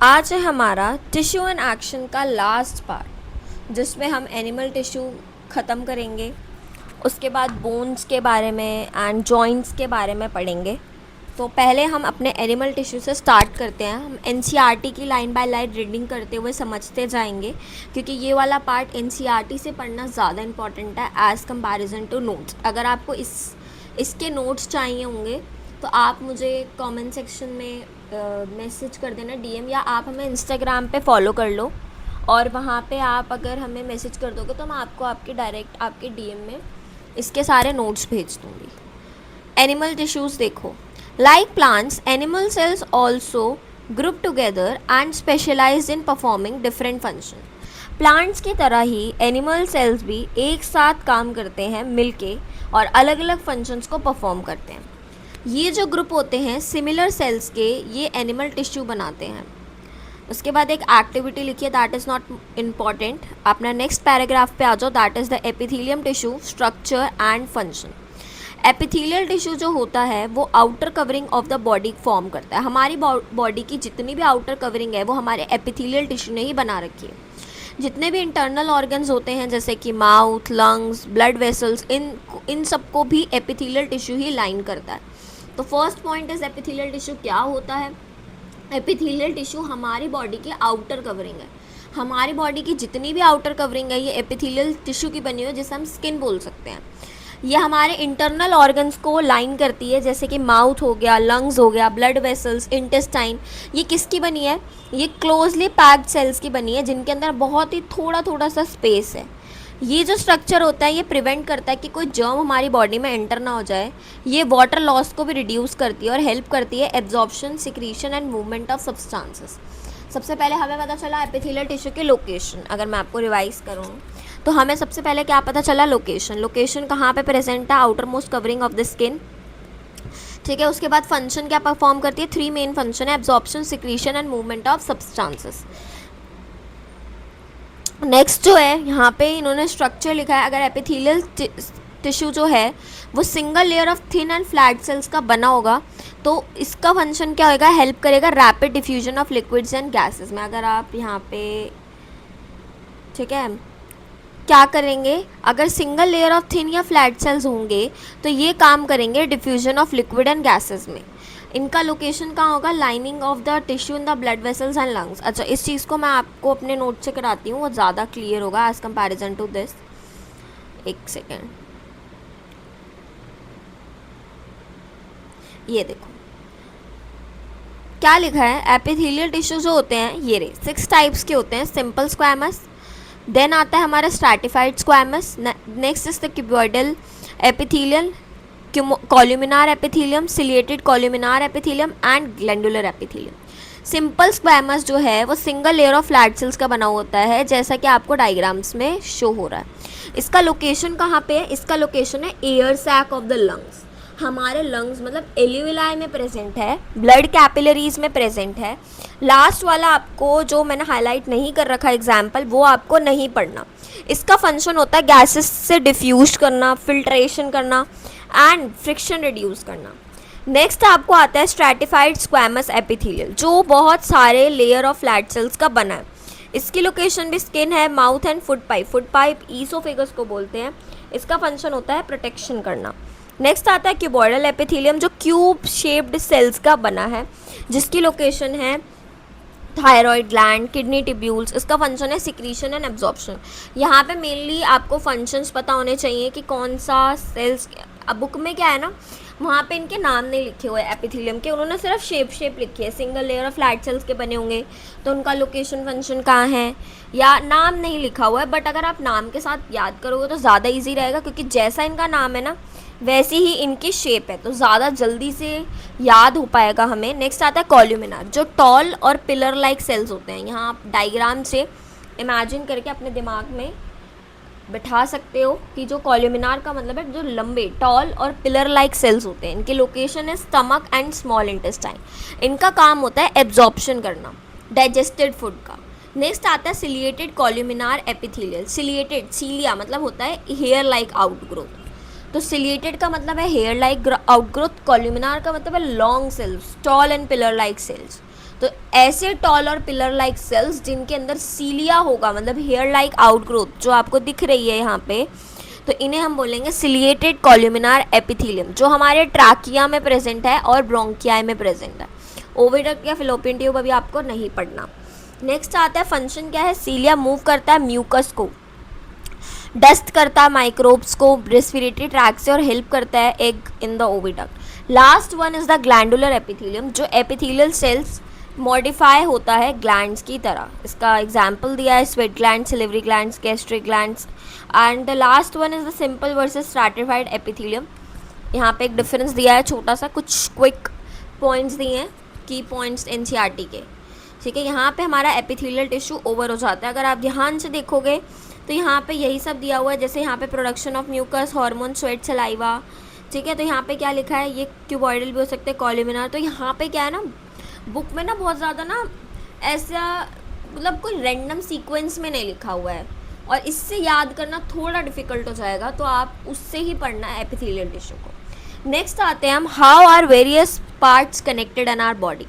आज है हमारा टिश्यू एंड एक्शन का लास्ट पार्ट, जिसमें हम एनिमल टिश्यू ख़त्म करेंगे। उसके बाद बोन्स के बारे में एंड जॉइंट्स के बारे में पढ़ेंगे। तो पहले हम अपने एनिमल टिश्यू से स्टार्ट करते हैं। हम एनसीईआरटी की लाइन बाय लाइन रीडिंग करते हुए समझते जाएंगे, क्योंकि ये वाला पार्ट एनसीईआरटी से पढ़ना ज़्यादा इंपॉर्टेंट है एज़ कंपैरिजन टू नोट्स। अगर आपको इसके नोट्स चाहिए होंगे तो आप मुझे कमेंट सेक्शन में मैसेज कर देना, डीएम, या आप हमें इंस्टाग्राम पे फॉलो कर लो और वहाँ पे आप अगर हमें मैसेज कर दोगे तो मैं आपको आपके डीएम में इसके सारे नोट्स भेज दूँगी। एनिमल टिश्यूज़ देखो, like plants animal cells also group together and specialised in performing different function. Plants की तरह ही एनिमल सेल्स भी एक साथ काम करते हैं मिलके और अलग अलग फंक्शंस को परफॉर्म करते हैं। ये जो ग्रुप होते हैं सिमिलर सेल्स के, ये एनिमल टिश्यू बनाते हैं। उसके बाद एक एक्टिविटी लिखिए, दैट इज़ नॉट इम्पॉर्टेंट। अपना नेक्स्ट पैराग्राफ पे आ जाओ, that is the epithelium tissue structure and function. Epithelial tissue जो होता है वो outer covering of the body form करता है। हमारी बॉडी की जितनी भी आउटर कवरिंग है वो हमारे एपिथेलियल टिश्यू ने ही बना रखी है। जितने भी इंटरनल ऑर्गन्स होते हैं जैसे कि माउथ, लंग्स, ब्लड वेसल्स, इन सबको भी एपिथेलियल टिश्यू ही लाइन करता है। तो first point is epithelial tissue क्या होता है। एपिथेलियल टिश्यू हमारी बॉडी की आउटर कवरिंग है। हमारी बॉडी की जितनी भी आउटर कवरिंग है ये एपिथेलियल टिश्यू की बनी हुई है, जिसे हम स्किन बोल सकते हैं। ये हमारे इंटरनल ऑर्गन्स को लाइन करती है, जैसे कि माउथ हो गया, लंग्स हो गया, ब्लड वेसल्स, इंटेस्टाइन। ये किसकी बनी है? ये क्लोजली पैक्ड सेल्स की बनी है, जिनके अंदर बहुत ही थोड़ा थोड़ा सा स्पेस है। ये जो स्ट्रक्चर होता है ये प्रिवेंट करता है कि कोई जर्म हमारी बॉडी में एंटर ना हो जाए। ये वाटर लॉस को भी रिड्यूस करती है और हेल्प करती है absorption, secretion and movement of substances. सबसे पहले हमें पता चला एपिथेलियल टिश्यू की लोकेशन। अगर मैं आपको रिवाइज करूँ तो हमें सबसे पहले क्या पता चला? लोकेशन कहाँ पे प्रेजेंट है? Outer most covering of the skin. ठीक है, उसके बाद फंक्शन क्या परफॉर्म करती है? 3 मेन फंक्शन है, absorption, secretion and movement of substances. Next जो है यहाँ पे इन्होंने स्ट्रक्चर लिखा है। अगर एपिथेलियल टिश्यू जो है वो single layer of thin and flat cells का बना होगा तो इसका फंक्शन क्या होगा? हेल्प करेगा rapid diffusion of liquids and gases में। अगर आप यहाँ पे, ठीक है, क्या करेंगे? अगर सिंगल लेयर ऑफ थिन या फ्लैट सेल्स होंगे तो ये काम करेंगे diffusion of liquid and gases में। इनका लोकेशन कहाँ होगा? Lining of the tissue in the blood vessels and lungs. अच्छा, इस चीज़ को मैं आपको अपने नोट से कराती हूँ, वो ज़्यादा क्लियर होगा एज कंपैरिजन टू दिस। एक सेकेंड, ये देखो क्या लिखा है। एपिथेलियल टिश्यू जो होते हैं ये 6 टाइप्स के होते हैं। सिंपल स्क्वैमस, देन आता है हमारा stratified squamous, next is the cuboidal epithelial, columnar epithelium, ciliated columnar epithelium and glandular epithelium. Simple squamous जो है वो single layer of flat cells का बना होता है, जैसा कि आपको डायग्राम्स में शो हो रहा है। इसका लोकेशन कहाँ पे है? इसका लोकेशन है air sac of the lungs. हमारे लंग्स मतलब एल्यूविलाई में प्रेजेंट है, ब्लड कैपिलरीज में प्रेजेंट है। लास्ट वाला आपको जो मैंने हाईलाइट नहीं कर रखा एग्जाम्पल, वो आपको नहीं पढ़ना। इसका फंक्शन होता है गैसेस से डिफ्यूज करना, फिल्ट्रेशन करना एंड फ्रिक्शन रिड्यूस करना। नेक्स्ट आपको आता है स्ट्रैटिफाइड स्क्वैमस एपिथेलियल, जो बहुत सारे लेयर ऑफ फ्लैट सेल्स का बना है। इसकी लोकेशन भी स्किन है, mouth and foot pipe. Foot pipe oesophagus को बोलते हैं। इसका फंक्शन होता है प्रोटेक्शन करना। नेक्स्ट आता है क्यूबॉइडल एपिथेलियम, जो क्यूब शेप्ड सेल्स का बना है, जिसकी लोकेशन है थायरॉइड ग्लैंड, किडनी ट्यूब्यूल्स। इसका फंक्शन है सिक्रीशन एंड एब्जॉर्प्शन। यहाँ पे मेनली आपको फंक्शंस पता होने चाहिए कि कौन सा सेल्स। अब बुक में क्या है ना, वहाँ पे इनके नाम नहीं लिखे हुए एपिथेलियम के, उन्होंने सिर्फ शेप लिखी है। Single layer of flat sales के बने होंगे तो उनका लोकेशन फंक्शन कहाँ है या नाम नहीं लिखा हुआ है। बट अगर आप नाम के साथ याद करोगे तो ज़्यादा ईजी रहेगा, क्योंकि जैसा इनका नाम है ना वैसी ही इनकी शेप है, तो ज़्यादा जल्दी से याद हो पाएगा हमें। नेक्स्ट आता है कॉल्यूमिनार, जो टॉल और पिलर लाइक सेल्स होते हैं। यहाँ आप डायग्राम से इमेजिन करके अपने दिमाग में बैठा सकते हो कि जो कॉल्यूमिनार का मतलब है जो लंबे, टॉल और पिलर लाइक सेल्स होते हैं। इनकी लोकेशन है स्टमक एंड स्मॉल इंटेस्टाइन। इनका काम होता है एब्जॉर्प्शन करना डाइजेस्टेड फूड का। नेक्स्ट आता है सिलिएटेड कॉल्यूमिनार एपिथेलियल। सिलिएटेड, सीलिया मतलब होता है हेयर लाइक आउटग्रोथ, तो सिलिएटेड का मतलब है हेयर लाइक आउटग्रोथ, कॉल्यूमिनार का मतलब है long cells, tall and pillar like cells. तो ऐसे टॉल और पिलर लाइक सेल्स जिनके अंदर सीलिया होगा, मतलब हेयर लाइक आउटग्रोथ जो आपको दिख रही है यहाँ पे, तो इन्हें हम बोलेंगे सिलिएटेड कॉल्यूमिनार एपिथेलियम, जो हमारे ट्राकिया में प्रेजेंट है और ब्रोंकियाई में प्रेजेंट है। ओविडक्ट या फिलोपियन ट्यूब अभी आपको नहीं पढ़ना। नेक्स्ट आता है फंक्शन क्या है। सीलिया मूव करता है म्यूकस को, डस्ट करता है माइक्रोब्स को रेस्पिरेटरी ट्रैक से और हेल्प करता है egg in the oviduct. Last one is the glandular epithelium, जो एपिथेलियल सेल्स मॉडिफाई होता है ग्लैंड्स की तरह। इसका एग्जाम्पल दिया है sweat gland, salivary glands, gastric glands. And the last one is the simple versus stratified epithelium. यहाँ पे एक डिफरेंस दिया है छोटा सा, कुछ क्विक पॉइंट्स दिए हैं, की पॉइंट्स एनसीईआरटी के, ठीक है। यहाँ पे हमारा एपिथेलियल टिश्यू ओवर हो जाता है। अगर आप ध्यान से देखोगे तो यहाँ पे यही सब दिया हुआ है, जैसे यहाँ पे production of mucus, hormone, sweat, saliva, ठीक है। तो यहाँ पे क्या लिखा है, ये क्यूबॉइडल भी हो सकते हैं, कॉल्यूमिनार। तो यहाँ पे क्या है ना, बुक में ना बहुत ज़्यादा ना ऐसा मतलब कोई रैंडम सीक्वेंस में नहीं लिखा हुआ है और इससे याद करना थोड़ा डिफिकल्ट हो जाएगा, तो आप उससे ही पढ़ना है एपिथेलियल टिश्यू को। नेक्स्ट आते हैं हम, how are various parts connected in our body.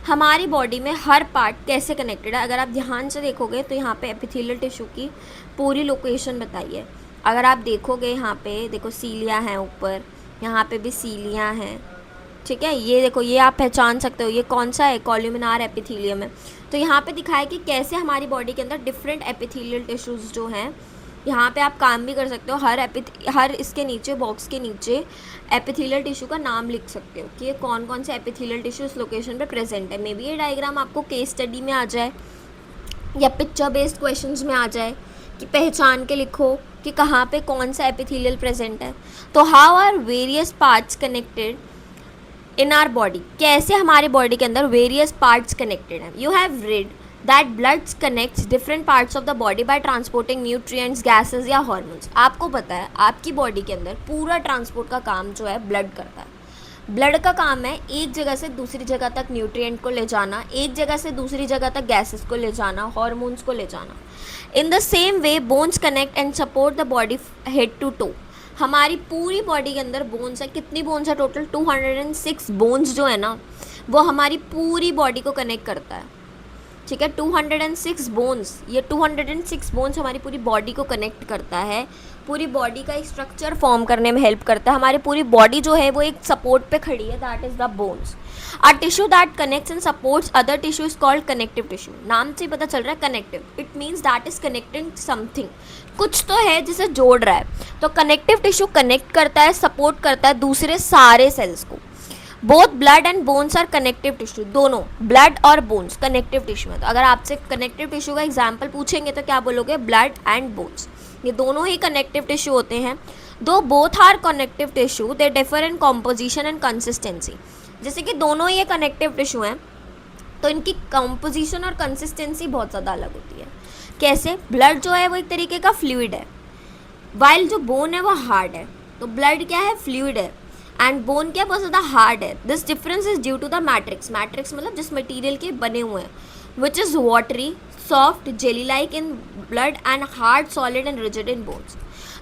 हमारी बॉडी में हर पार्ट कैसे कनेक्टेड है। अगर आप ध्यान से देखोगे तो यहाँ पे एपिथेलियल टिश्यू की पूरी लोकेशन बताई है। अगर आप देखोगे यहाँ पे देखो सीलिया है ऊपर, यहाँ पे भी सीलिया हैं, ठीक है। ये देखो, ये आप पहचान सकते हो ये कौन सा है, कॉल्यूमिनार एपिथेलियम है। तो यहाँ पे दिखाया कि कैसे हमारी बॉडी के अंदर डिफरेंट एपिथेलियल टिश्यूज़ जो हैं, यहाँ पे आप काम भी कर सकते हो। हर इसके नीचे, बॉक्स के नीचे एपिथेलियल टिश्यू का नाम लिख सकते हो कि ये कौन कौन से एपिथेलियल टिश्यू इस लोकेशन पे प्रेजेंट है। मे बी ये डायग्राम आपको केस स्टडी में आ जाए या पिक्चर बेस्ड क्वेश्चंस में आ जाए कि पहचान के लिखो कि कहाँ पे कौन सा एपिथेलियल प्रेजेंट है। तो how are various parts connected in our body, कैसे हमारे बॉडी के अंदर वेरियस पार्ट्स कनेक्टेड हैं। You have read that blood connects different parts of the body by transporting nutrients, gases या हार्मोन्स। आपको पता है आपकी बॉडी के अंदर पूरा ट्रांसपोर्ट का काम जो है ब्लड करता है। ब्लड का काम है एक जगह से दूसरी जगह तक न्यूट्रिएंट को ले जाना, एक जगह से दूसरी जगह तक गैसेस को ले जाना, हार्मोन्स को ले जाना। In the same way bones connect and support the body head to toe. हमारी पूरी बॉडी के अंदर बोन्स है, कितनी बोन्स है टोटल, 206 बोन्स जो है ना वो हमारी पूरी बॉडी को कनेक्ट करता है, ठीक है। 206 बोन्स, ये 206 बोन्स हमारी पूरी बॉडी को कनेक्ट करता है, पूरी बॉडी का एक स्ट्रक्चर फॉर्म करने में हेल्प करता है। हमारी पूरी बॉडी जो है वो एक सपोर्ट पे खड़ी है, that is the bones. A tissue that connects and supports other tissue is called connective tissue. नाम से पता चल रहा है connective, it means that is connecting something, कुछ तो है जिसे जोड़ रहा है। तो कनेक्टिव टिश्यू कनेक्ट करता है, सपोर्ट करता है दूसरे सारे सेल्स को। Both blood and bones are connective tissue, दोनों ब्लड और बोन्स कनेक्टिव टिश्यू है। तो अगर आपसे कनेक्टिव टिश्यू का एग्जाम्पल पूछेंगे तो क्या बोलोगे, ब्लड एंड बोन्स, ये दोनों ही कनेक्टिव टिश्यू होते हैं। दो both are connective tissue they differ in composition and consistency. जैसे कि दोनों ही कनेक्टिव टिश्यू हैं तो इनकी कॉम्पोजिशन और कंसिस्टेंसी बहुत ज़्यादा अलग होती है। कैसे, ब्लड जो है वो एक तरीके का फ्लूइड है, वाइल जो बोन है वो हार्ड है। तो ब्लड क्या है, फ्लूइड है, एंड बोन क्या बहुत ज़्यादा हार्ड है। This difference is due to the matrix, matrix मतलब जिस मटेरियल के बने हुए हैं, which is watery, soft, jelly like in blood and hard, solid and rigid in bones.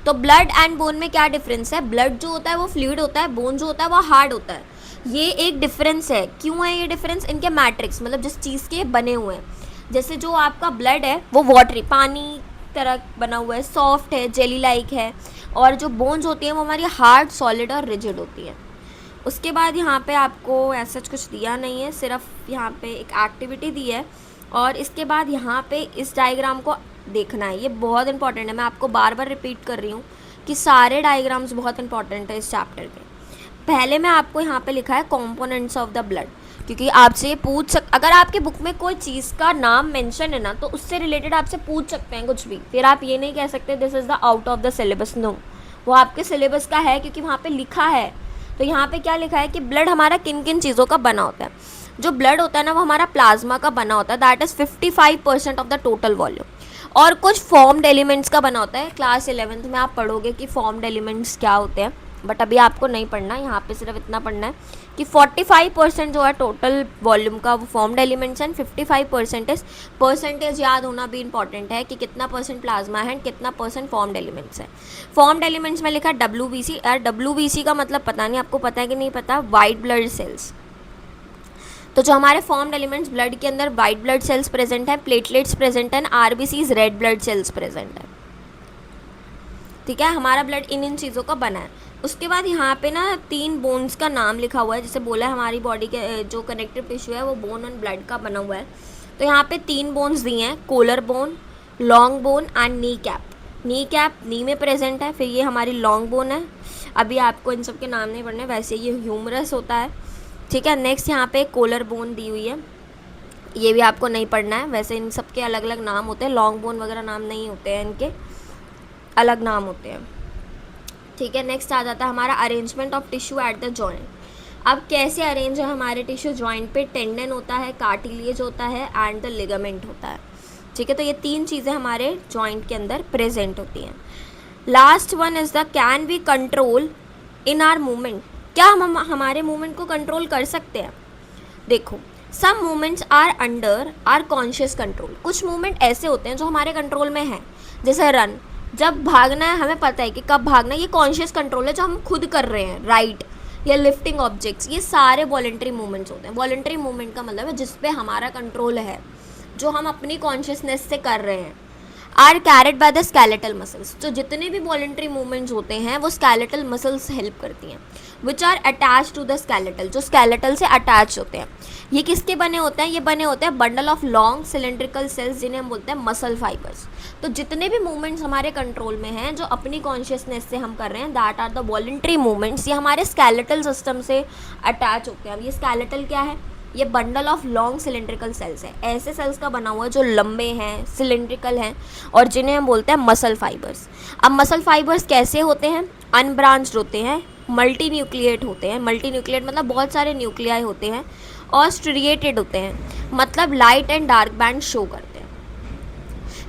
तो ब्लड एंड बोन में क्या डिफरेंस है, ब्लड जो होता है वो फ्लूइड होता है, बोन जो होता है वो हार्ड होता है। ये एक डिफरेंस है। क्यों है ये डिफरेंस, इनके मैट्रिक्स मतलब जिस चीज़ के बने हुए हैं। जैसे जो आपका ब्लड है वो वाटरी, पानी तरह बना हुआ है, सॉफ्ट है, जेली लाइक है, और जो बोन्स होती हैं वो हमारी हार्ड, सॉलिड और रिजिड होती है। उसके बाद यहाँ पे आपको ऐसा कुछ दिया नहीं है, सिर्फ यहाँ पे एक एक्टिविटी दी है। और इसके बाद यहाँ पे इस डायग्राम को देखना है, ये बहुत इंपॉर्टेंट है। मैं आपको बार बार रिपीट कर रही हूँ कि सारे डायग्राम्स बहुत इंपॉर्टेंट है इस चैप्टर के। पहले में आपको यहाँ पे लिखा है कॉम्पोनेंट्स ऑफ द ब्लड, क्योंकि आपसे ये अगर आपके बुक में कोई चीज़ का नाम मेंशन है ना तो उससे रिलेटेड आपसे पूछ सकते हैं कुछ भी, फिर आप ये नहीं कह सकते this is the out of the syllabus. No, वो आपके सिलेबस का है क्योंकि वहाँ पे लिखा है। तो यहाँ पे क्या लिखा है कि ब्लड हमारा किन किन चीज़ों का बना होता है। जो ब्लड होता है ना वो हमारा प्लाज्मा का बना होता है, that is 55% of the total volume. और कुछ फॉर्म्ड एलिमेंट्स का बना होता है। क्लास 11th में आप पढ़ोगे कि फॉर्म्ड एलिमेंट्स क्या होते हैं, बट अभी आपको नहीं पढ़ना, यहाँ पे सिर्फ इतना पढ़ना है कि 45% जो है टोटल वॉल्यूम का वो फॉर्म्ड एलिमेंट्स हैं, 55% परसेंटेज याद होना भी इंपॉर्टेंट है कि कितना परसेंट प्लाज्मा है, कितना परसेंट फॉर्म्ड एलिमेंट्स है। फॉर्म्ड एलिमेंट्स में लिखा WBC, और WBC का मतलब पता नहीं आपको पता है कि नहीं पता, वाइट ब्लड सेल्स। तो जो हमारे फॉर्म्ड एलिमेंट्स ब्लड के अंदर वाइट ब्लड सेल्स प्रेजेंट है, प्लेटलेट्स प्रेजेंट है, RBCs red blood cells present है। ठीक है, हमारा ब्लड इन चीज़ों का बना है। उसके बाद यहाँ पे ना 3 बोन्स का नाम लिखा हुआ है, जैसे बोला है हमारी बॉडी के जो कनेक्टिव टिश्यू है वो बोन और ब्लड का बना हुआ है। तो यहाँ पे 3 बोन्स दिए हैं, collarbone, long bone and kneecap. Kneecap knee में प्रेजेंट है, फिर ये हमारी लॉन्ग बोन है। अभी आपको इन सब के नाम नहीं पढ़ने, वैसे ये ह्यूमरस होता है। ठीक है, नेक्स्ट यहाँ पे कोलर बोन दी हुई है, ये भी आपको नहीं पढ़ना है, वैसे इन सब के अलग अलग नाम होते हैं। लॉन्ग बोन वगैरह नाम नहीं होते हैं, इनके अलग नाम होते हैं। ठीक है, नेक्स्ट आ जाता है हमारा arrangement of tissue at the joint. अब कैसे अरेंज है हमारे टिश्यू जॉइंट पे? टेंडन होता है, कार्टिलेज होता है एंड द लिगामेंट होता है। ठीक है, तो ये 3 चीज़ें हमारे जॉइंट के अंदर प्रेजेंट होती हैं। Last one is the can we control in our movement. क्या हम हमारे मूवमेंट को कंट्रोल कर सकते हैं? देखो, some movements are under are conscious control. कुछ मूवमेंट ऐसे होते हैं जो हमारे कंट्रोल में हैं, जैसे रन, जब भागना है हमें पता है कि कब भागना है, ये कॉन्शियस कंट्रोल है जो हम खुद कर रहे हैं, राइट, या लिफ्टिंग ऑब्जेक्ट्स, ये सारे वॉलंटरी मूवमेंट्स होते हैं। वॉलंटरी मूवमेंट का मतलब है जिस पे हमारा कंट्रोल है, जो हम अपनी कॉन्शियसनेस से कर रहे हैं। Are carried by the skeletal muscles. तो जितने भी वॉलंटरी मूवमेंट्स होते हैं वो स्केलेटल मसल्स हेल्प करती हैं, which are attach to the skeletal, जो स्केलेटल से अटैच होते हैं। ये किसके बने होते हैं? ये बने होते हैं bundle of long cylindrical cells, जिन्हें हम बोलते हैं मसल फाइबर्स। तो जितने भी मूवमेंट्स हमारे कंट्रोल में हैं, जो अपनी कॉन्शियसनेस से हम कर रहे हैं, that are the voluntary movements. ये हमारे स्केलेटल सिस्टम से अटैच होते हैं। अब ये स्केलेटल क्या है? ये bundle of long cylindrical cells है, ऐसे सेल्स का बना हुआ है जो लंबे हैं, सिलेंड्रिकल हैं, और जिन्हें हम बोलते हैं मसल फाइबर्स। अब मसल फाइबर्स कैसे होते हैं? अनब्रांच्ड होते हैं, मल्टी न्यूक्लिएट होते हैं। मल्टी न्यूक्लिएट मतलब बहुत सारे न्यूक्लियाई होते हैं, और स्ट्रिएटेड होते हैं, मतलब light and dark band show करते हैं।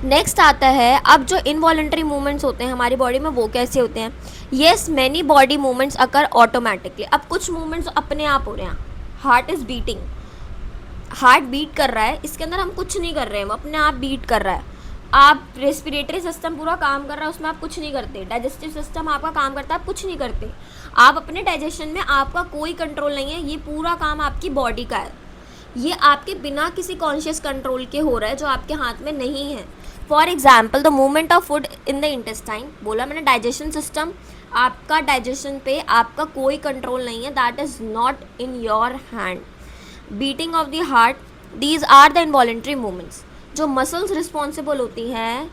नेक्स्ट आता है, अब जो इनवॉलंटरी मूवमेंट्स होते हैं हमारी बॉडी में वो कैसे होते हैं? Yes, many body movements occur automatically. अब कुछ मूवमेंट्स अपने आप हो रहे हैं, heart is beating, heart beat कर रहा है, इसके अंदर हम कुछ नहीं कर रहे हैं, वो अपने आप बीट कर रहा है। आप रेस्पिरेटरी सिस्टम पूरा काम कर रहा है, उसमें आप कुछ नहीं करते। डाइजेस्टिव सिस्टम आपका काम करता है, आप कुछ नहीं करते। आप अपने डाइजेशन में आपका कोई कंट्रोल नहीं है, ये पूरा काम आपकी बॉडी का है। ये आपके बिना किसी कॉन्शियस कंट्रोल के हो रहा है, जो आपके हाथ में नहीं है। For example, the movement of food in the intestine, बोला मैंने डाइजेशन सिस्टम, आपका डाइजेशन पे आपका कोई कंट्रोल नहीं है, that is not in your hand. Beating of the heart, these are the involuntary movements. जो मसल्स रिस्पॉन्सिबल होती हैं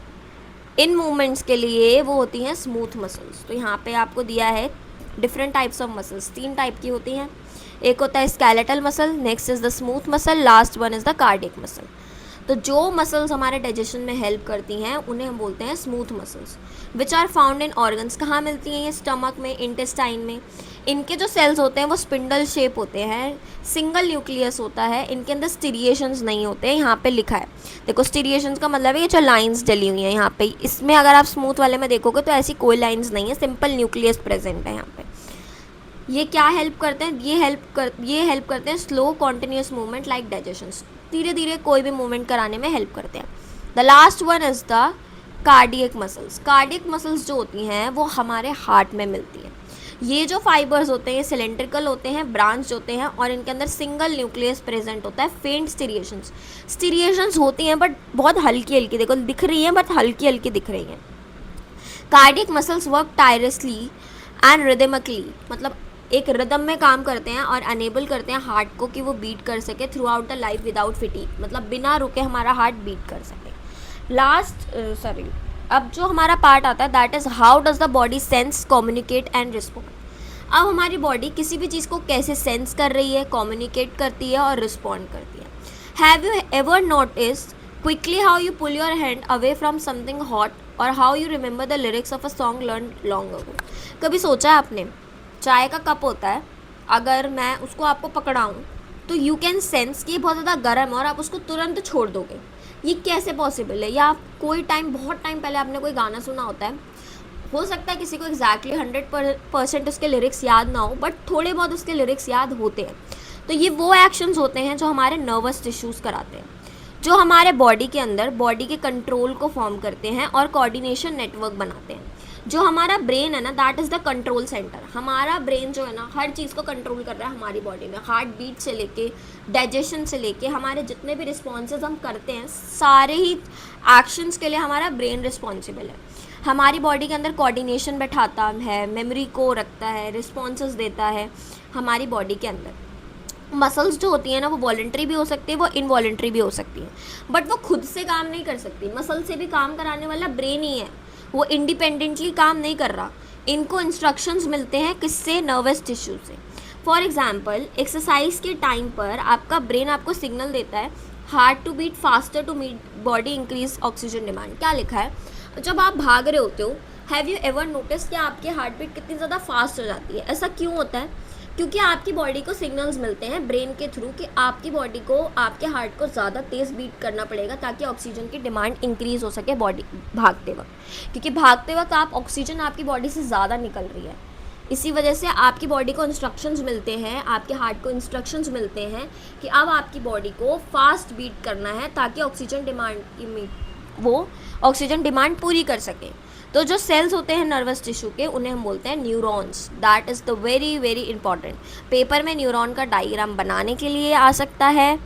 इन मूवमेंट्स के लिए, वो होती हैं स्मूथ मसल्स। तो यहाँ पे आपको दिया है different types of muscles, 3 type की होती हैं। एक होता है skeletal muscle, next is the smooth muscle, last one is the cardiac muscle. तो जो मसल्स हमारे डाइजेशन में हेल्प करती हैं उन्हें हम बोलते हैं smooth muscles, which are found in organs. कहाँ मिलती हैं ये? स्टमक में, इंटेस्टाइन में। इनके जो सेल्स होते हैं वो स्पिंडल शेप होते हैं, सिंगल न्यूक्लियस होता है, इनके अंदर स्टीरिएशंस नहीं होते हैं। यहाँ पे लिखा है, देखो स्टीरिएशंस का मतलब है ये जो लाइंस डली हुई हैं यहाँ पे, इसमें अगर आप स्मूथ वाले में देखोगे तो ऐसी कोई लाइंस नहीं है, सिंपल न्यूक्लियस प्रेजेंट है यहाँ पे। ये क्या हेल्प करते हैं? ये हेल्प करते हैं slow continuous movement like digestion, धीरे धीरे कोई भी मूवमेंट कराने में हेल्प करते हैं। The last one is the cardiac muscles. Cardiac muscles जो होती हैं वो हमारे हार्ट में मिलती हैं। ये जो फाइबर्स होते हैं सिलेंड्रिकल होते हैं, ब्रांच होते हैं, और इनके अंदर सिंगल न्यूक्लियस प्रेजेंट होता है। फेंट स्टीरिएशंस होती हैं बट बहुत हल्की हल्की, देखो दिख रही हैं बट हल्की हल्की दिख रही हैं। Cardiac muscles work tirelessly and rhythmically, मतलब एक रिदम में काम करते हैं और अनेबल करते हैं हार्ट को कि वो बीट कर सके through out the life without फिटीग, मतलब बिना रुके हमारा हार्ट बीट कर सके। अब जो हमारा पार्ट आता है that is how does the body sense, communicate and respond. अब हमारी बॉडी किसी भी चीज़ को कैसे सेंस कर रही है, कम्युनिकेट करती है और रिस्पॉन्ड करती है। Have you ever noticed quickly how you pull your hand away from something hot, और how you remember the lyrics of a song learn long ago. कभी सोचा है आपने, चाय का कप होता है, अगर मैं उसको आपको पकड़ाऊँ तो यू कैन सेंस कि बहुत ज़्यादा गर्म है और आप उसको तुरंत छोड़ दोगे। ये कैसे पॉसिबल है? या आप कोई टाइम, बहुत टाइम पहले आपने कोई गाना सुना होता है, हो सकता है किसी को एग्जैक्टली 100% उसके लिरिक्स याद ना हो, बट थोड़े बहुत उसके लिरिक्स याद होते हैं। तो ये वो एक्शंस होते हैं जो हमारे नर्वस टिश्यूज़ कराते हैं, जो हमारे बॉडी के अंदर बॉडी के कंट्रोल को फॉर्म करते हैं और कोऑर्डिनेशन नेटवर्क बनाते हैं। जो हमारा ब्रेन है ना, that is the control centre. हमारा ब्रेन जो है ना, हर चीज़ को कंट्रोल कर रहा है हमारी बॉडी में। हार्ट बीट से लेके डाइजेशन से लेके हमारे जितने भी रिस्पॉन्सेज हम करते हैं, सारे ही एक्शंस के लिए हमारा ब्रेन रिस्पॉन्सिबल है। हमारी बॉडी के अंदर कोऑर्डिनेशन बैठाता है, मेमोरी को रखता है, रिस्पॉन्सेज देता है हमारी बॉडी के अंदर। मसल्स जो होती हैं ना, वो वॉलेंट्री भी हो सकती है, वो इनवॉलेंट्री भी हो सकती है, बट वो खुद से काम नहीं कर सकती। मसल से भी काम कराने वाला ब्रेन ही है, वो इंडिपेंडेंटली काम नहीं कर रहा। इनको इंस्ट्रक्शंस मिलते हैं किससे? नर्वस टिश्यू से। फॉर एग्जांपल, एक्सरसाइज के टाइम पर आपका ब्रेन आपको सिग्नल देता है heart to beat faster to meet body increase oxygen demand. क्या लिखा है? जब आप भाग रहे होते हो, हैव यू एवर नोटिस कि आपकी हार्ट बीट कितनी ज़्यादा फास्ट हो जाती है? ऐसा क्यों होता है? क्योंकि आपकी बॉडी को सिग्नल्स मिलते हैं ब्रेन के थ्रू कि आपकी बॉडी को, आपके हार्ट को ज़्यादा तेज़ बीट करना पड़ेगा ताकि ऑक्सीजन की डिमांड इंक्रीज़ हो सके बॉडी भागते वक्त। क्योंकि भागते वक्त आप ऑक्सीजन आपकी बॉडी से ज़्यादा निकल रही है, इसी वजह से आपकी बॉडी को इंस्ट्रक्शंस मिलते हैं, आपके हार्ट को इंस्ट्रक्शंस मिलते हैं कि अब आपकी बॉडी को फास्ट बीट करना है ताकि ऑक्सीजन डिमांड की वो ऑक्सीजन डिमांड पूरी कर सके। तो जो सेल्स होते हैं नर्वस टिश्यू के, उन्हें हम बोलते हैं neurons. That is the very very important. Paper में न्यूरॉन का डायग्राम बनाने के लिए आ सकता है,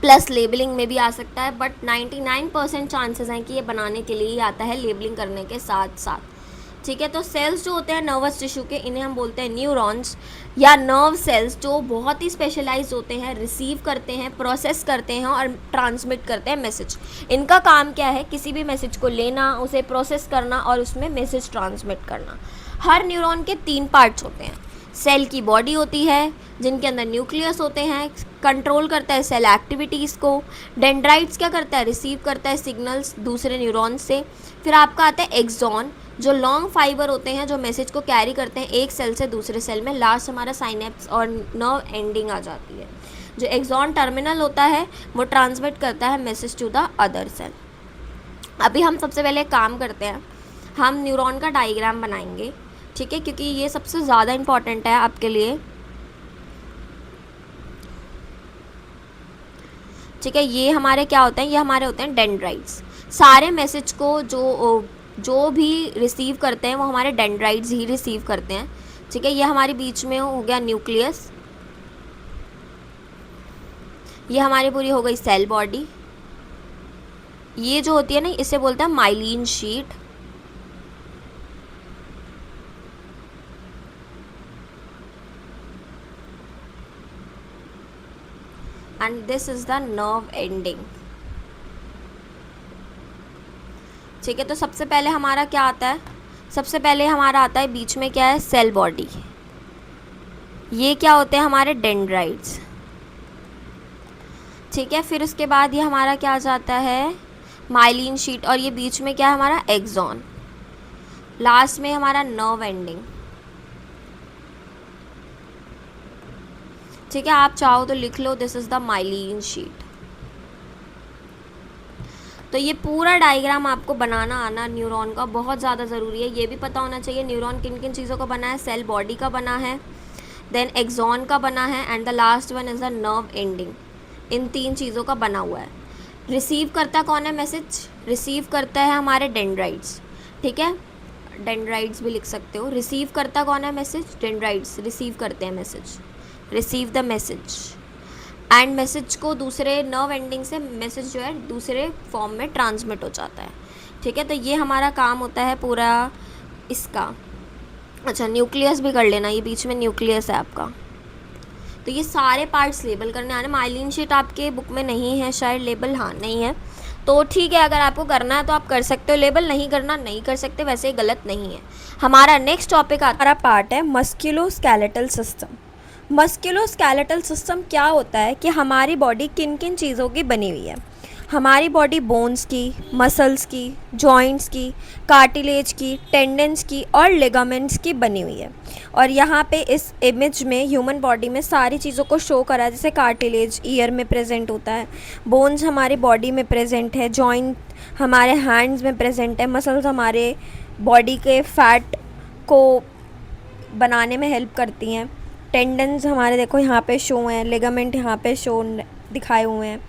प्लस लेबलिंग में भी आ सकता है, बट 99% चांसेस हैं कि ये बनाने के लिए ही आता है, लेबलिंग करने के साथ साथ। ठीक है, तो सेल्स जो होते हैं नर्वस टिश्यू के, इन्हें हम बोलते हैं न्यूरॉन्स या नर्व सेल्स, जो बहुत ही स्पेशलाइज होते हैं, रिसीव करते हैं, प्रोसेस करते हैं और ट्रांसमिट करते हैं मैसेज। इनका काम क्या है? किसी भी मैसेज को लेना, उसे प्रोसेस करना और उसमें मैसेज ट्रांसमिट करना। हर न्यूरॉन के 3 पार्ट्स होते हैं। सेल की बॉडी होती है जिनके अंदर न्यूक्लियस होते हैं, कंट्रोल करता है सेल एक्टिविटीज़ को। डेंड्राइट्स क्या करता है? रिसीव करता है सिग्नल्स दूसरे न्यूरॉन्स से। फिर आपका आता है एक्सॉन, जो लॉन्ग फाइबर होते हैं, जो मैसेज को कैरी करते हैं एक सेल से दूसरे सेल में। लास्ट हमारा साइनेप्स और नर्व एंडिंग आ जाती है। जो एक्सॉन टर्मिनल होता है, वो ट्रांसमिट करता है message to the other cell. अभी हम सबसे पहले काम करते हैं, हम न्यूरॉन का डायग्राम बनाएंगे। ठीक है, क्योंकि ये सबसे ज़्यादा इम्पॉर्टेंट है आपके लिए। ठीक है, ये हमारे क्या होते हैं? ये हमारे होते हैं डेंड्राइट्स। सारे मैसेज को जो भी रिसीव करते हैं वो हमारे डेंड्राइट्स ही रिसीव करते हैं। ठीक है, ये हमारे बीच में हो गया न्यूक्लियस, ये हमारी पूरी हो गई सेल बॉडी। ये जो होती है ना, इसे बोलते हैं myelin sheath. And this is the nerve ending. ठीक है, तो सबसे पहले हमारा क्या आता है? सबसे पहले हमारा आता है बीच में क्या है? Cell body. ये क्या होते हैं? हमारे डेंड्राइट्स। ठीक है, फिर उसके बाद ये हमारा क्या आ जाता है? Myelin sheath. और ये बीच में क्या है? हमारा एक्सॉन। लास्ट में हमारा नर्व एंडिंग। ठीक है, आप चाहो तो लिख लो, this is the myelin sheath. तो ये पूरा डायग्राम आपको बनाना आना न्यूरॉन का बहुत ज़्यादा ज़रूरी है। ये भी पता होना चाहिए न्यूरॉन किन किन चीज़ों का बना है। सेल बॉडी का बना है, देन एक्सॉन का बना है, and the last one is the nerve ending. इन 3 चीज़ों का बना हुआ है। रिसीव करता कौन है मैसेज? रिसीव करता है हमारे डेंड्राइट्स। ठीक है, डेंड्राइट्स भी लिख सकते हो। रिसीव करता कौन है मैसेज? डेंड्राइट्स रिसीव करते हैं message, receive the message. And message को दूसरे नर्व एंडिंग से मैसेज जो है दूसरे फॉर्म में ट्रांसमिट हो जाता है। ठीक है, तो ये हमारा काम होता है पूरा इसका। अच्छा, न्यूक्लियस भी कर लेना, ये बीच में न्यूक्लियस है आपका। तो ये सारे पार्ट्स लेबल करने आने। माइलिन शीट आपके बुक में नहीं है शायद लेबल, हाँ नहीं है, तो ठीक है, अगर आपको करना है तो आप कर सकते हो लेबल, नहीं करना नहीं कर सकते, वैसे ही गलत नहीं है। हमारा नेक्स्ट टॉपिक हमारा पार्ट है मस्कुलोस्केलेटल सिस्टम। मस्कुलोस्केलेटल सिस्टम क्या होता है कि हमारी बॉडी किन किन चीज़ों की बनी हुई है। हमारी बॉडी बोन्स की, मसल्स की, जॉइंट्स की, कार्टिलेज की, टेंडन्स की और लिगामेंट्स की बनी हुई है। और यहाँ पे इस इमेज में ह्यूमन बॉडी में सारी चीज़ों को शो करा है। जैसे कार्टिलेज ईयर में प्रेजेंट होता है, बोन्स हमारी बॉडी में प्रेजेंट है, जॉइंट हमारे हैंड्स में प्रेजेंट है, मसल्स हमारे बॉडी के फैट को बनाने में हेल्प करती हैं, टेंडन्स हमारे देखो यहाँ पे शो हैं, लिगामेंट यहाँ पे शो दिखाए हुए हैं।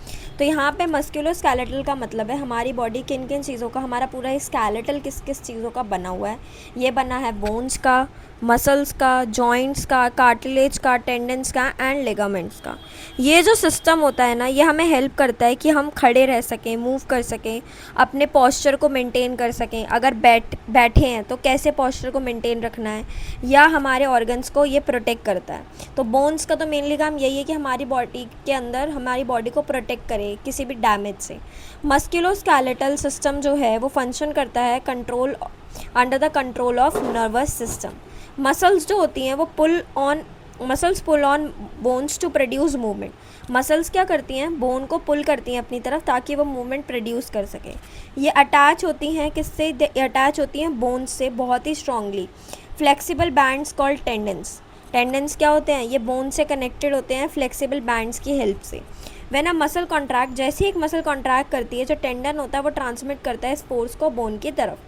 तो यहाँ पे मस्कुलोस्केलेटल का मतलब है हमारी बॉडी किन किन चीज़ों का, हमारा पूरा स्केलेटल किस किस चीज़ों का बना हुआ है। ये बना है बोन्स का, मसल्स का, जॉइंट्स का, कार्टिलेज का, टेंडन्स का एंड लिगामेंट्स का। ये जो सिस्टम होता है ना, ये हमें हेल्प करता है कि हम खड़े रह सकें, मूव कर सकें, अपने पोस्चर को मेंटेन कर सकें। अगर बैठे हैं तो कैसे पोस्चर को मेंटेन रखना है, या हमारे ऑर्गन्स को ये प्रोटेक्ट करता है। तो बोन्स का तो मेनली काम यही है कि हमारी बॉडी के अंदर हमारी बॉडी को प्रोटेक्ट करे किसी भी डैमेज से। मस्कुलोस्केलेटल सिस्टम जो है वो फंक्शन करता है control under the control of nervous system. Muscles जो होती हैं वो muscles pull on bones to produce movement. Muscles क्या करती हैं, बोन को पुल करती हैं अपनी तरफ ताकि वो मूवमेंट प्रोड्यूस कर सके। ये अटैच होती हैं किससे, अटैच होती हैं बोन्स से बहुत ही strongly. Flexible bands called tendons. Tendons क्या होते हैं, ये बोन से कनेक्टेड होते हैं फ्लेक्सिबल बैंड्स की हेल्प से। व्हेन अ मसल कॉन्ट्रैक्ट, जैसे ही एक मसल कॉन्ट्रैक्ट करती है, जो टेंडन होता है वो ट्रांसमिट करता है इस फोर्स को बोन की तरफ,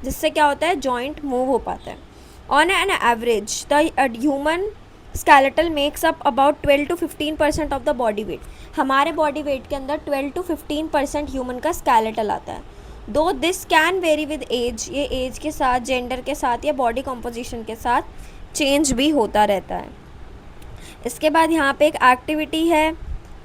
जिससे क्या होता है, जॉइंट मूव हो पाता है। On an average the human skeletal makes up about 12 to 15% of the body weight. हमारे बॉडी वेट के अंदर 12 to 15% ह्यूमन का स्केलेटल आता है। दो this can vary with age, ये एज के साथ, जेंडर के साथ या बॉडी कॉम्पोजिशन के साथ चेंज भी होता रहता है। इसके बाद यहाँ पे एक एक्टिविटी है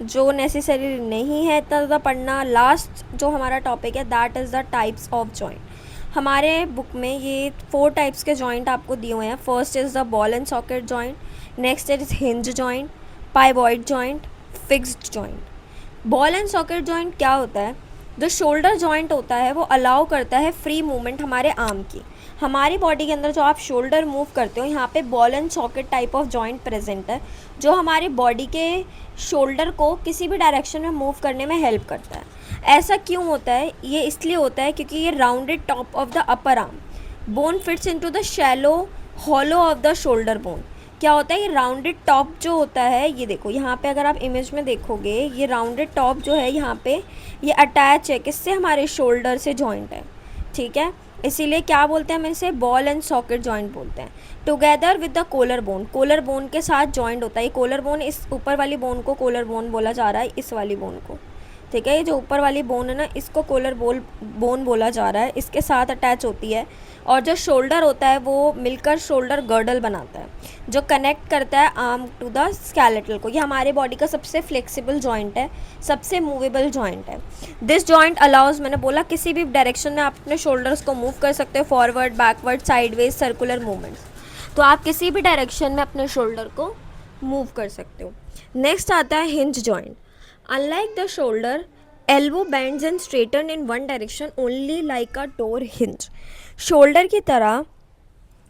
जो नेसेसरी नहीं है इतना ज़्यादा पढ़ना। लास्ट जो हमारा टॉपिक है that is the types of joint. हमारे बुक में ये 4 टाइप्स के जॉइंट आपको दिए हुए हैं। First is the ball and socket joint, next is hinge joint, pivot joint, fixed joint. Ball and socket joint क्या होता है, जो शोल्डर जॉइंट होता है वो अलाउ करता है फ्री मूवमेंट हमारे आर्म की। हमारी बॉडी के अंदर जो आप शोल्डर मूव करते हो, यहाँ पे ball and socket type of joint present है, जो हमारी बॉडी के शोल्डर को किसी भी डायरेक्शन में मूव करने में हेल्प करता है। ऐसा क्यों होता है, ये इसलिए होता है क्योंकि ये rounded top of the upper arm bone fits into the shallow hollow of the shoulder bone. क्या होता है, ये राउंडेड टॉप जो होता है, ये देखो यहाँ पे अगर आप इमेज में देखोगे, ये राउंडेड टॉप जो है यहाँ पे ये अटैच है किससे, हमारे शोल्डर से जॉइंट है, ठीक है। इसीलिए क्या बोलते हैं हम इसे, बॉल एंड सॉकेट जॉइंट बोलते हैं। Together with the collar bone, collar bone के साथ जॉइंट होता है। ये कोलर बोन, इस ऊपर वाली बोन को कोलर बोन बोला जा रहा है, इस वाली बोन को, ठीक है। ये जो ऊपर वाली बोन है ना, इसको कोलर बोन बोला जा रहा है, इसके साथ अटैच होती है। और जो शोल्डर होता है वो मिलकर शोल्डर गर्डल बनाता है, जो कनेक्ट करता है आर्म टू द स्केलेटल को। ये हमारे बॉडी का सबसे फ्लेक्सिबल जॉइंट है, सबसे मूवेबल जॉइंट है। दिस जॉइंट अलाउज, मैंने बोला किसी भी डायरेक्शन में आप अपने शोल्डर्स को मूव कर सकते हो, forward, backward, sideways, circular movements. तो आप किसी भी डायरेक्शन में अपने शोल्डर को मूव कर सकते हो। नेक्स्ट आता है hinge joint. Unlike the shoulder, elbow bends and straighten in one direction only like a door hinge. Shoulder की तरह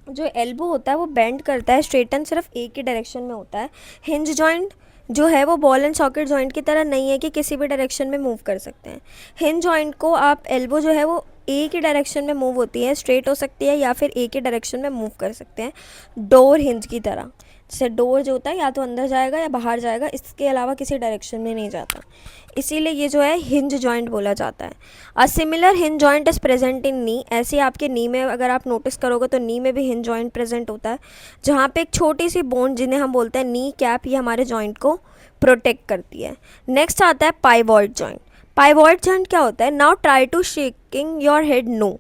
जो एल्बो होता है वो बेंड करता है, स्ट्रेटन सिर्फ एक ही डायरेक्शन में होता है। हिंज जॉइंट जो है वो बॉल एंड सॉकेट जॉइंट की तरह नहीं है कि किसी भी डायरेक्शन में मूव कर सकते हैं। हिंज जॉइंट को आप, एल्बो जो है वो एक ही डायरेक्शन में मूव होती है, स्ट्रेट हो सकती है या फिर एक ही डायरेक्शन में मूव कर सकते हैं, डोर हिंज की तरह। जैसे डोर जो होता है या तो अंदर जाएगा या बाहर जाएगा, इसके अलावा किसी डायरेक्शन में नहीं जाता, इसीलिए ये जो है हिंज जॉइंट बोला जाता है। A similar hinge joint is present in knee. ऐसे आपके नी में अगर आप नोटिस करोगे तो नी में भी हिंज जॉइंट प्रेजेंट होता है, जहाँ पे एक छोटी सी बोन जिन्हें हम बोलते हैं नी कैप, ये हमारे जॉइंट को प्रोटेक्ट करती है। नेक्स्ट आता है पाइवॉइड जॉइंट। पाइवॉइड जॉइंट क्या होता है, now try to shaking your head no.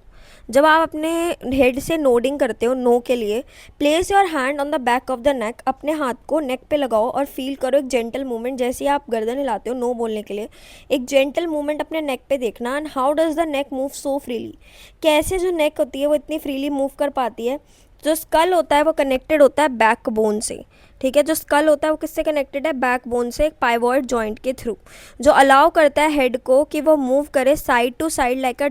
जब आप अपने हेड से नोडिंग करते हो, नो के लिए, place your hand on the back of the neck. अपने हाथ को नेक पे लगाओ और फील करो एक जेंटल मूवमेंट, जैसे आप गर्दन हिलाते हो नो बोलने के लिए, एक जेंटल मूवमेंट अपने नेक पे देखना। And how does the neck move so freely, कैसे जो नेक होती है वो इतनी फ्रीली मूव कर पाती है। जो स्कल होता है वो कनेक्टेड होता है बैक बोन से, ठीक है। जो स्कल होता है वो किससे कनेक्टेड है, बैक बोन से, एक पाइवॉइड जॉइंट के थ्रू, जो अलाउ करता है हेड को कि वो मूव करे side to side like a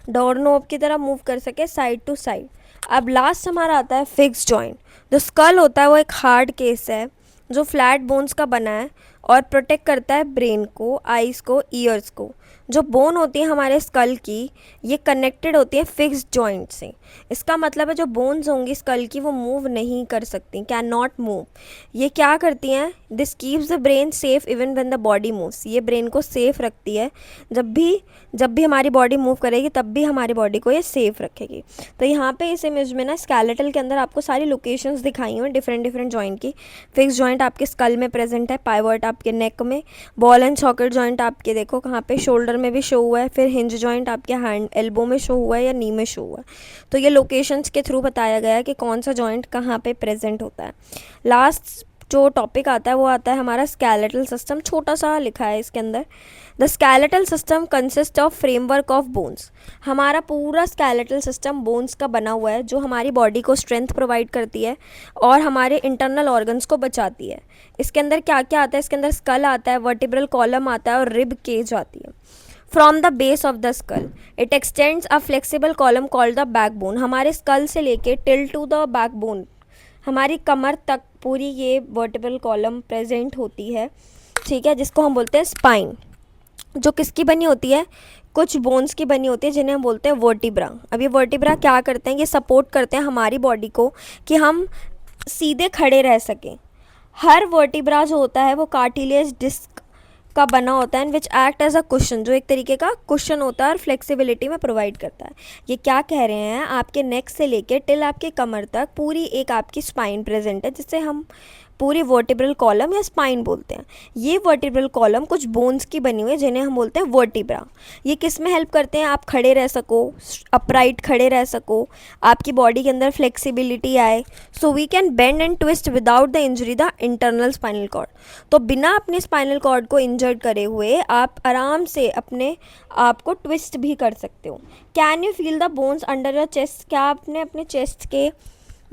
door knob की तरह मूव कर सके साइड टू साइड। अब लास्ट हमारा आता है फिक्स जॉइंट। जो स्कल होता है वो एक हार्ड केस है जो फ्लैट बोन्स का बना है और प्रोटेक्ट करता है ब्रेन को, आइज़ को, ईयर्स को। जो बोन होती है हमारे स्कल की, ये कनेक्टेड होती है फिक्स्ड जॉइंट से। इसका मतलब है जो बोन्स होंगी स्कल की वो मूव नहीं कर सकती, कैन नॉट मूव। ये क्या करती हैं, this keeps the brain safe even when the body moves. ये ब्रेन को सेफ रखती है, जब भी हमारी बॉडी मूव करेगी तब भी हमारी बॉडी को ये सेफ रखेगी। तो यहाँ पे इस इमेज में ना स्केलेटल के अंदर आपको सारी लोकेशंस दिखाई हुई हैं डिफरेंट डिफरेंट जॉइंट की। फिक्स जॉइंट आपके स्कल में प्रेजेंट है, पाइवट आपके नेक में, बॉल एंड सॉकेट जॉइंट आपके देखो कहाँ पे शोल्डर में भी शो हुआ है, फिर हिंज जॉइंट आपके हैंड एल्बो में शो हुआ है या नी में शो हुआ है। तो ये लोकेशंस के थ्रू बताया गया है कि कौन सा जॉइंट कहाँ पे प्रेजेंट होता है। लास्ट जो टॉपिक आता है वो आता है हमारा स्केलेटल सिस्टम, छोटा सा लिखा है इसके अंदर। The skeletal system consist of framework of bones. हमारा पूरा स्केलेटल सिस्टम बोन्स का बना हुआ है जो हमारी बॉडी को स्ट्रेंथ प्रोवाइड करती है और हमारे इंटरनल ऑर्गन्स को बचाती है। इसके अंदर क्या क्या आता है, इसके अंदर स्कल आता है, वर्टिब्रल कॉलम आता है और रिब केज आती है। From the base of the skull it extends a flexible column called the backbone. हमारे स्कल से लेके टिल टू द बैकबोन, हमारी कमर तक पूरी ये वर्टिब्रल कॉलम प्रेजेंट होती है, ठीक है, जिसको हम बोलते हैं स्पाइन। जो किसकी बनी होती है, कुछ बोन्स की बनी होती है जिन्हें हम बोलते हैं वर्टिब्रा। अब ये वर्टिब्रा क्या करते हैं, ये सपोर्ट करते हैं हमारी बॉडी को कि हम सीधे खड़े रह सकें। हर वर्टिब्रा जो होता है वो कार्टिलेज डिस्क का बना होता है and which act as a cushion, जो एक तरीके का कुशन होता है और फ्लेक्सिबिलिटी में प्रोवाइड करता है। ये क्या कह रहे हैं, आपके नेक से लेके टिल आपके कमर तक पूरी एक आपकी स्पाइन प्रेजेंट है, जिससे हम पूरी वर्टिब्रल कॉलम या स्पाइन बोलते हैं। ये वर्टिब्रल कॉलम कुछ बोन्स की बनी हुई है जिन्हें हम बोलते हैं वर्टिब्रा। ये किस में हेल्प करते हैं, आप खड़े रह सको, अपराइट खड़े रह सको, आपकी बॉडी के अंदर फ्लेक्सिबिलिटी आए, so we can bend and twist without the injury the internal spinal cord. तो बिना अपने स्पाइनल कॉर्ड को इंजर्ड करे हुए आप आराम से अपने आप को ट्विस्ट भी कर सकते हो। Can you feel the bones under your chest, क्या आपने अपने चेस्ट के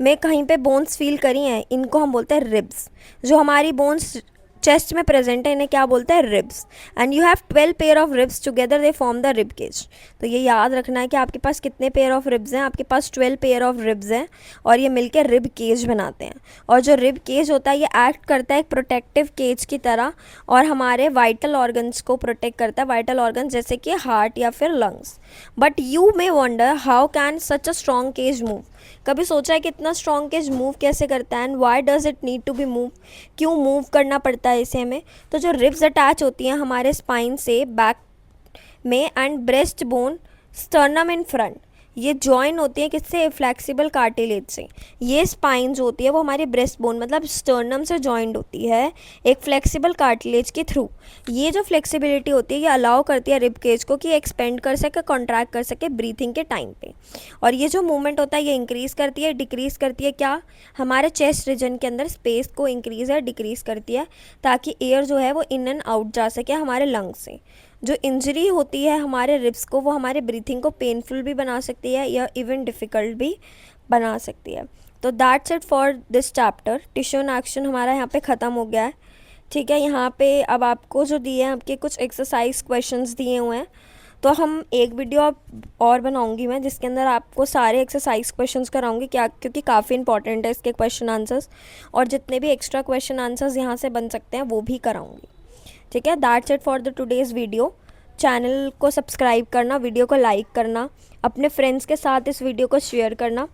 में कहीं पे बोन्स फील करी हैं, इनको हम बोलते हैं रिब्स। जो हमारी बोन्स चेस्ट में प्रेजेंट है इन्हें क्या बोलते हैं, ribs. And you have 12 pair of ribs together they form the rib cage. तो ये याद रखना है कि आपके पास कितने पेयर ऑफ रिब्स हैं, आपके पास 12 पेयर ऑफ रिब्स हैं और ये मिलकर रिब केज बनाते हैं। और जो रिब केज होता है ये एक्ट करता है एक प्रोटेक्टिव केज की तरह और हमारे वाइटल ऑर्गन्स को प्रोटेक्ट करता है, वाइटल ऑर्गन्स जैसे कि हार्ट या फिर lungs. But you may wonder how can such a strong cage move. कभी सोचा है कि इतना स्ट्रॉन्ग केज मूव कैसे करता है and why does it need to be move, क्यों मूव करना पड़ता है इसे हमें। तो जो रिब्स अटैच होती हैं हमारे स्पाइन से बैक में and breast bone sternum in front, ये जॉइन होती है किससे, फ्लेक्सिबल कार्टिलेज से। ये स्पाइन जो होती है वो हमारी ब्रेस्ट बोन मतलब स्टर्नम से जॉइंट होती है एक फ्लेक्सिबल कार्टिलेज के थ्रू। ये जो फ्लेक्सिबिलिटी होती है ये अलाउ करती है रिब केज को कि एक्सपेंड कर सके, कॉन्ट्रैक्ट कर सके ब्रीथिंग के टाइम पे। और ये जो मूवमेंट होता है ये इंक्रीज़ करती है, डिक्रीज़ करती है, क्या हमारे चेस्ट रीजन के अंदर स्पेस को इंक्रीज़ या डिक्रीज़ करती है ताकि एयर जो है वो इन एंड आउट जा सके हमारे लंग्स से। जो इंजरी होती है हमारे रिब्स को वो हमारे ब्रीथिंग को पेनफुल भी बना सकती है या इवन डिफ़िकल्ट भी बना सकती है। तो that's it for this chapter. Tissue in action हमारा यहाँ पे ख़त्म हो गया है, ठीक है। यहाँ पे अब आपको जो दिए हैं आपके कुछ एक्सरसाइज क्वेश्चंस दिए हुए हैं, तो हम एक वीडियो और बनाऊंगी मैं जिसके अंदर आपको सारे एक्सरसाइज क्वेश्चंस कराऊंगी, क्या क्योंकि काफ़ी इंपॉर्टेंट है इसके क्वेश्चन आंसर्स, और जितने भी एक्स्ट्रा क्वेश्चन आंसर्स यहाँ से बन सकते हैं वो भी कराऊंगी, ठीक है। That's it for the today's video. Channel को सब्सक्राइब करना, वीडियो को लाइक करना, अपने फ्रेंड्स के साथ इस वीडियो को शेयर करना।